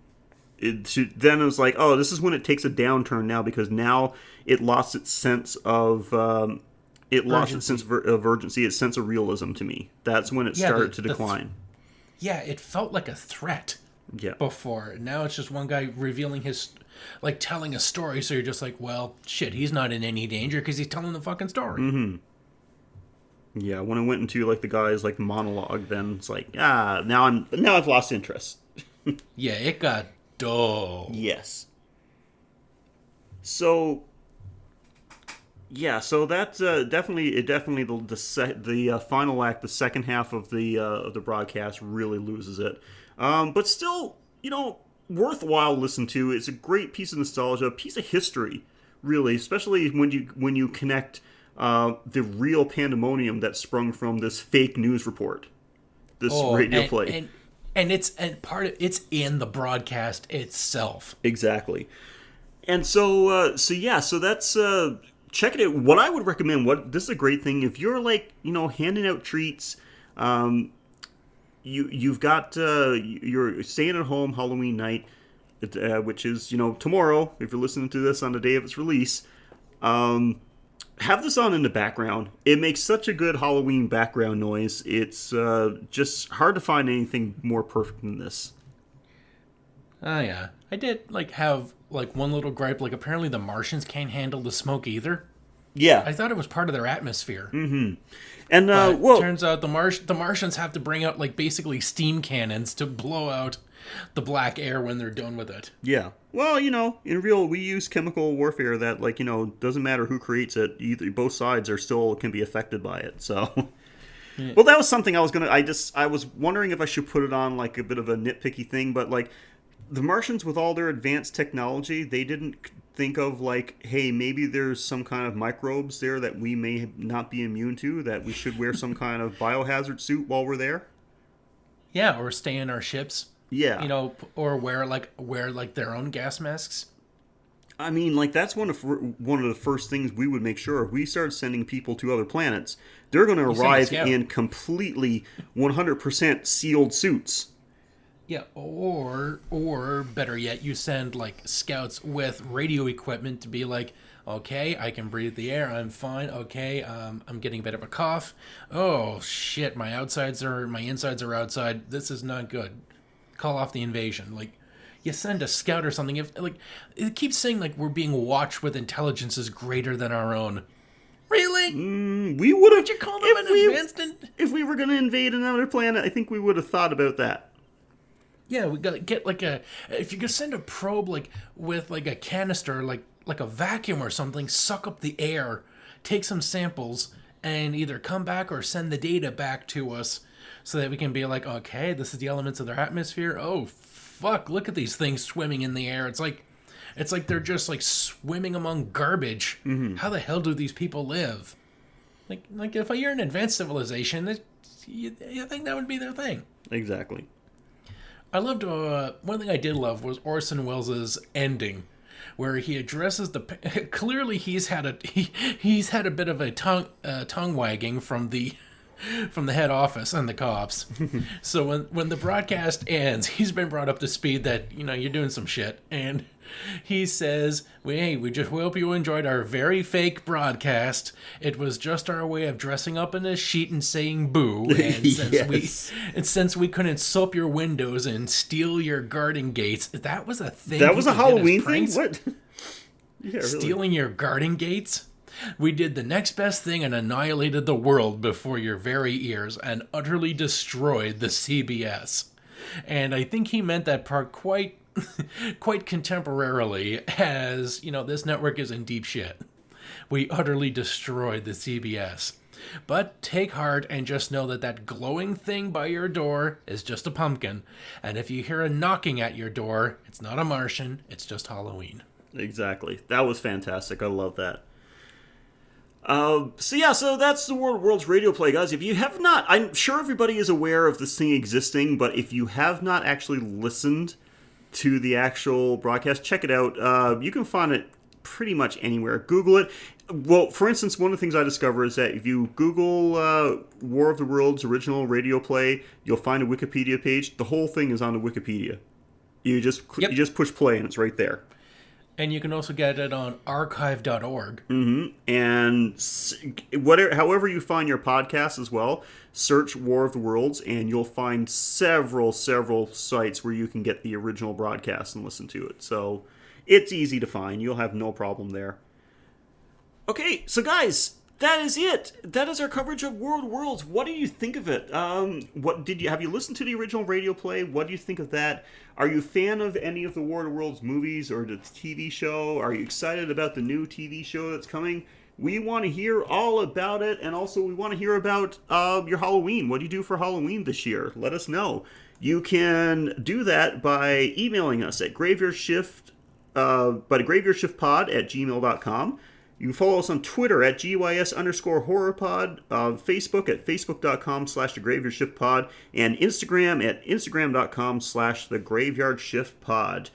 then it was like, oh, this is when it takes a downturn now, because now it lost its sense of urgency, its sense of realism to me. That's when it started to decline. It felt like a threat. Yeah. Before. Now it's just one guy revealing like telling a story, so you're just like, well, shit, he's not in any danger because he's telling the fucking story. Mm-hmm. Yeah, when I went into like the guy's like monologue, then it's like, now I've lost interest. Yeah, it got dull. Yes. So that's definitely the final act, the second half of the broadcast really loses it. But still, worthwhile to listen to. It's a great piece of nostalgia, a piece of history, really, especially when you connect the real pandemonium that sprung from this fake news report, this radio play. And it's in the broadcast itself. Exactly. And so that's check it out. What I would recommend, this is a great thing if you're like, handing out treats, you've got you're staying at home Halloween night, which is tomorrow if you're listening to this on the day of its release. Have this on in the background. It makes such a good Halloween background noise. It's just hard to find anything more perfect than this. Oh yeah, I did have one little gripe. Like, apparently the Martians can't handle the smoke either. Yeah, I thought it was part of their atmosphere. Mm-hmm. And turns out the Martians have to bring out basically steam cannons to blow out the black air when they're done with it. Yeah. Well, we use chemical warfare that doesn't matter who creates it. Both sides can be affected by it. So. Yeah. Well, that was something I was wondering if I should put it on like a bit of a nitpicky thing, but like the Martians with all their advanced technology, they didn't think of hey, maybe there's some kind of microbes there that we may not be immune to, that we should wear some kind of biohazard suit while we're there. Yeah, or stay in our ships. Yeah. Or wear their own gas masks. I mean, that's one of the first things we would make sure. If we start sending people to other planets, they're going to arrive in completely 100% sealed suits. Yeah, or better yet, you send scouts with radio equipment to be like, okay, I can breathe the air, I'm fine. Okay, I'm getting a bit of a cough. Oh shit, my insides are outside. This is not good. Call off the invasion. You send a scout or something. If it keeps saying we're being watched with intelligences greater than our own. Really? We would have. Would you call them advanced? If we were going to invade another planet, I think we would have thought about that. Yeah, we gotta get if you could send a probe with a canister, like a vacuum or something, suck up the air, take some samples, and either come back or send the data back to us, so that we can be like, okay, this is the elements of their atmosphere. Oh fuck, look at these things swimming in the air. It's like they're just swimming among garbage. Mm-hmm. How the hell do these people live? Like if you're an advanced civilization, you think that would be their thing. Exactly. I loved one thing I did love was Orson Welles' ending, where he addresses clearly he's had a bit of a tongue wagging from the head office and the cops. So when the broadcast ends, he's been brought up to speed that you're doing some shit, and he says, we just hope you enjoyed our very fake broadcast. It was just our way of dressing up in a sheet and saying boo. And since we couldn't soap your windows and steal your garden gates, that was a thing. That was a Halloween thing? What? Yeah, really. Stealing your garden gates? We did the next best thing and annihilated the world before your very ears and utterly destroyed the CBS. And I think he meant that part quite contemporarily, as this network is in deep shit. We utterly destroyed the CBS. But take heart and just know that that glowing thing by your door is just a pumpkin. And if you hear a knocking at your door, it's not a Martian, it's just Halloween. Exactly. That was fantastic. I love that. So that's the World of Worlds radio play, guys. If you have not, I'm sure everybody is aware of this thing existing, but if you have not actually listened to the actual broadcast, check it out. You can find it pretty much anywhere. Google it. Well, for instance, one of the things I discovered is that if you Google War of the Worlds original radio play, you'll find a Wikipedia page. The whole thing is on the Wikipedia. You just you just push play and it's right there. And you can also get it on archive.org. Mm-hmm. And however you find your podcast as well, search War of the Worlds, and you'll find several sites where you can get the original broadcast and listen to it. So it's easy to find. You'll have no problem there. Okay, so guys, that is it. That is our coverage of World of Worlds. What do you think of it? Have you listened to the original radio play? What do you think of that? Are you a fan of any of the War of Worlds movies or the TV show? Are you excited about the new TV show that's coming? We want to hear all about it, and also we want to hear about your Halloween. What do you do for Halloween this year? Let us know. You can do that by emailing us at graveyardshiftpod@gmail.com. You can follow us on Twitter at GYS_horrorpod, Facebook at facebook.com/thegraveyardshiftpod, and Instagram at instagram.com/thegraveyardshiftpod.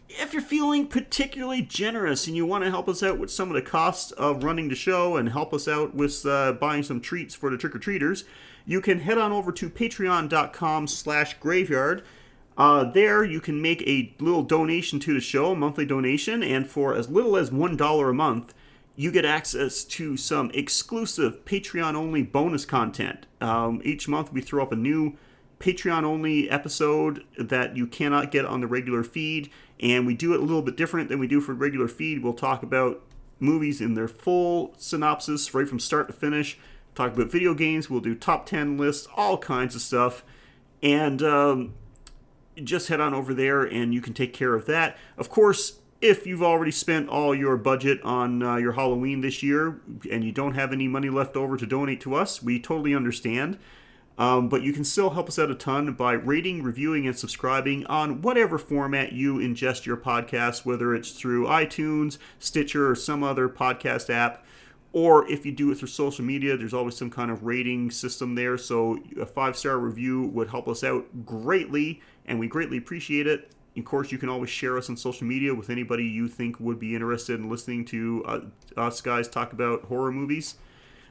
If you're feeling particularly generous and you want to help us out with some of the costs of running the show and help us out with buying some treats for the trick-or-treaters, you can head on over to patreon.com/graveyard. There you can make a little donation to the show, a monthly donation, and for as little as $1 a month, you get access to some exclusive Patreon-only bonus content. Each month we throw up a new Patreon-only episode that you cannot get on the regular feed, and we do it a little bit different than we do for the regular feed. We'll talk about movies in their full synopsis, right from start to finish. Talk about video games. We'll do top 10 lists, all kinds of stuff. And just head on over there and you can take care of that. Of course, if you've already spent all your budget on your Halloween this year and you don't have any money left over to donate to us, we totally understand. But you can still help us out a ton by rating, reviewing, and subscribing on whatever format you ingest your podcast, whether it's through iTunes, Stitcher, or some other podcast app. Or if you do it through social media, there's always some kind of rating system there. So a 5-star review would help us out greatly, and we greatly appreciate it. Of course, you can always share us on social media with anybody you think would be interested in listening to us guys talk about horror movies.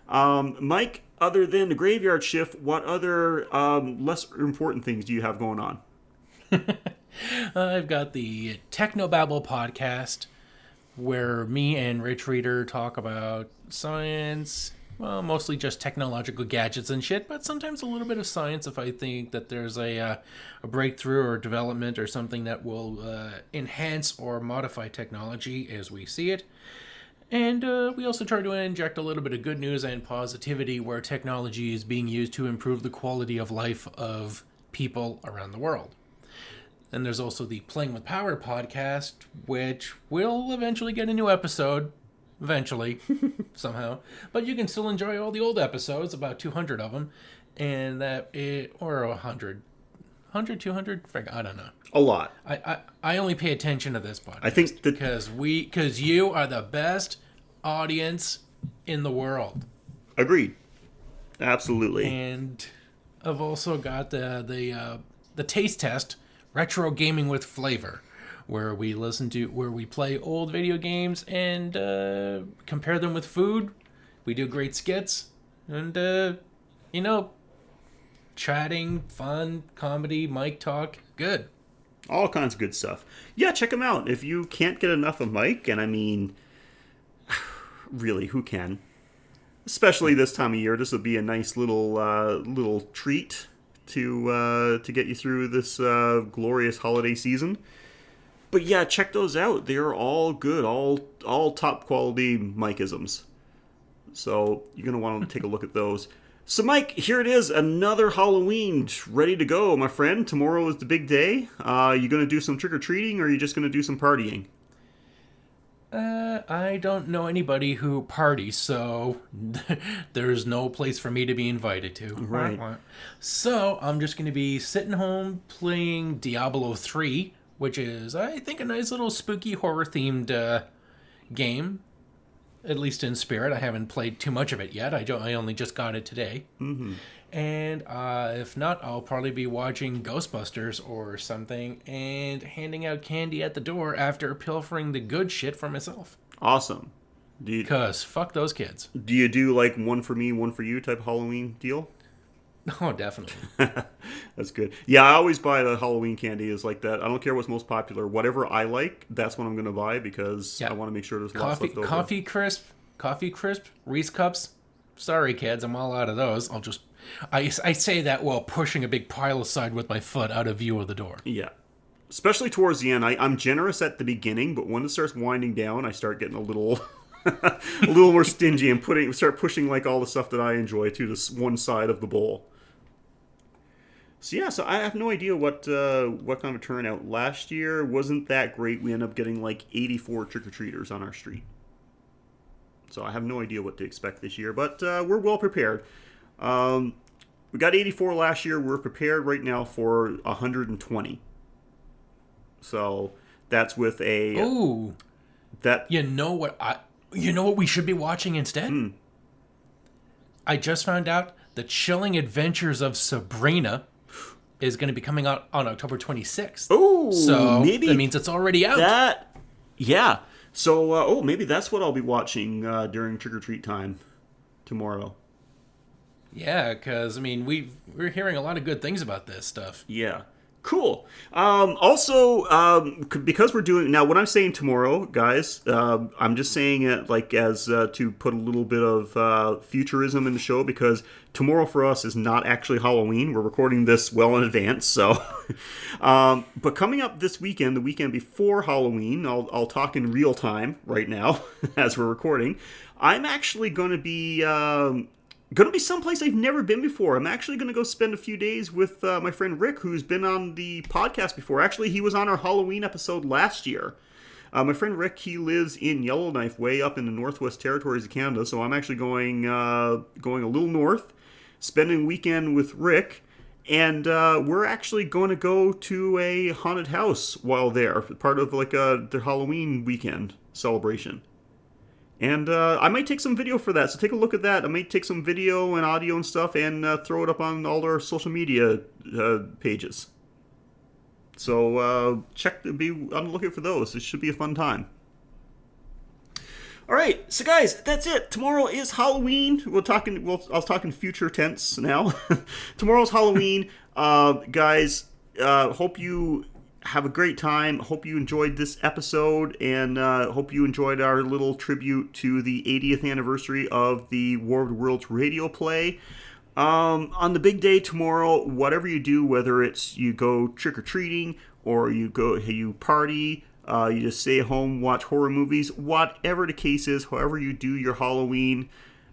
Mike, other than the Graveyard Shift, what other less important things do you have going on? I've got the Technobabble podcast, where me and Rich Reader talk about science, well, mostly just technological gadgets and shit, but sometimes a little bit of science if I think that there's a breakthrough or development or something that will enhance or modify technology as we see it. And we also try to inject a little bit of good news and positivity where technology is being used to improve the quality of life of people around the world. And there's also the Playing with Power podcast, which will eventually get a new episode. Eventually, somehow. But you can still enjoy all the old episodes, about 200 of them. And or 100. 100, 200? I don't know. A lot. I only pay attention to this podcast. I think that because you are the best audience in the world. Agreed. Absolutely. And I've also got the taste test, Retro Gaming with Flavor, where we play old video games and compare them with food. We do great skits and chatting, fun, comedy, mic talk, good. All kinds of good stuff. Yeah, check them out. If you can't get enough of Mike, and I mean, really, who can? Especially this time of year, this would be a nice little treat to get you through this glorious holiday season. But yeah, check those out. They're all good, all top quality Mike-isms. So you're gonna want to take a look at those. So Mike, here it is, another Halloween ready to go, my friend. Tomorrow is the big day. You gonna do some trick or treating, or are you just gonna do some partying? I don't know anybody who parties, so there's no place for me to be invited to. Right. So I'm just going to be sitting home playing Diablo 3, which is, I think, a nice little spooky horror-themed game. At least in spirit. I haven't played too much of it yet. I only just got it today. Mm-hmm. And if not, I'll probably be watching Ghostbusters or something and handing out candy at the door after pilfering the good shit for myself. Awesome. Because fuck those kids. Do you do like one for me, one for you type of Halloween deal? Oh, definitely. That's good. Yeah, I always buy the Halloween candy is like that. I don't care what's most popular. Whatever I like, that's what I'm going to buy because I want to make sure there's lots left over. Coffee Crisp, Reese Cups. Sorry, kids, I'm all out of those. I say that while pushing a big pile aside with my foot out of view of the door. Yeah. Especially towards the end. I'm generous at the beginning, but when it starts winding down, I start getting a little a little more stingy and start pushing like all the stuff that I enjoy to this one side of the bowl. So yeah, so I have no idea what kind of a turnout. Last year wasn't that great. We ended up getting like 84 trick-or-treaters on our street. So I have no idea what to expect this year, but we're well prepared. We got 84 last year. We're prepared right now for 120. So that's with a... Ooh. You know what we should be watching instead? I just found out The Chilling Adventures of Sabrina is going to be coming out on October 26th. Oh, so maybe that means it's already out. Yeah. So, maybe that's what I'll be watching during trick-or-treat time tomorrow. Yeah, because, I mean, we're hearing a lot of good things about this stuff. Yeah. Cool. Also, because we're doing... Now, when I'm saying tomorrow, guys, I'm just saying it like as to put a little bit of futurism in the show, because tomorrow for us is not actually Halloween. We're recording this well in advance, so... but coming up this weekend, the weekend before Halloween, I'll talk in real time right now as we're recording. I'm actually going to be someplace I've never been before. I'm actually going to go spend a few days with my friend Rick, who's been on the podcast before. Actually, he was on our Halloween episode last year. My friend Rick, he lives in Yellowknife, way up in the Northwest Territories of Canada, so I'm actually going a little north, spending a weekend with Rick, and we're actually going to go to a haunted house while there, part of like the Halloween weekend celebration. And I might take some video for that, so take a look at that. I might take some video and audio and stuff and throw it up on all our social media pages. So be on the lookout for those. It should be a fun time. All right, so guys, that's it. Tomorrow is Halloween. I was talking future tense now. Tomorrow's Halloween, guys. Hope you have a great time. Hope you enjoyed this episode, and hope you enjoyed our little tribute to the 80th anniversary of the War of the Worlds radio play. On the big day tomorrow, whatever you do, whether it's you go trick-or-treating or you party, you just stay at home, watch horror movies, whatever the case is, however you do your Halloween,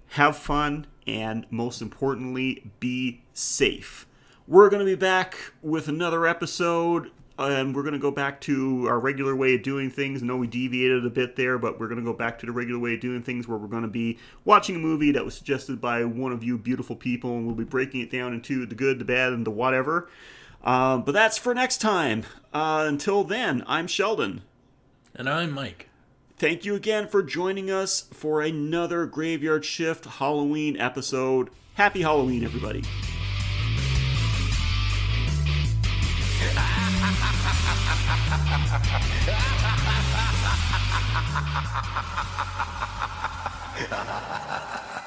have fun, and most importantly, be safe. We're going to be back with another episode, and we're going to go back to our regular way of doing things. I know we deviated a bit there, but we're going to go back to the regular way of doing things, where we're going to be watching a movie that was suggested by one of you beautiful people, and we'll be breaking it down into the good, the bad, and the whatever. But that's for next time. Until then, I'm Sheldon. And I'm Mike. Thank you again for joining us for another Graveyard Shift Halloween episode. Happy Halloween, everybody. Ha ha ha ha ha!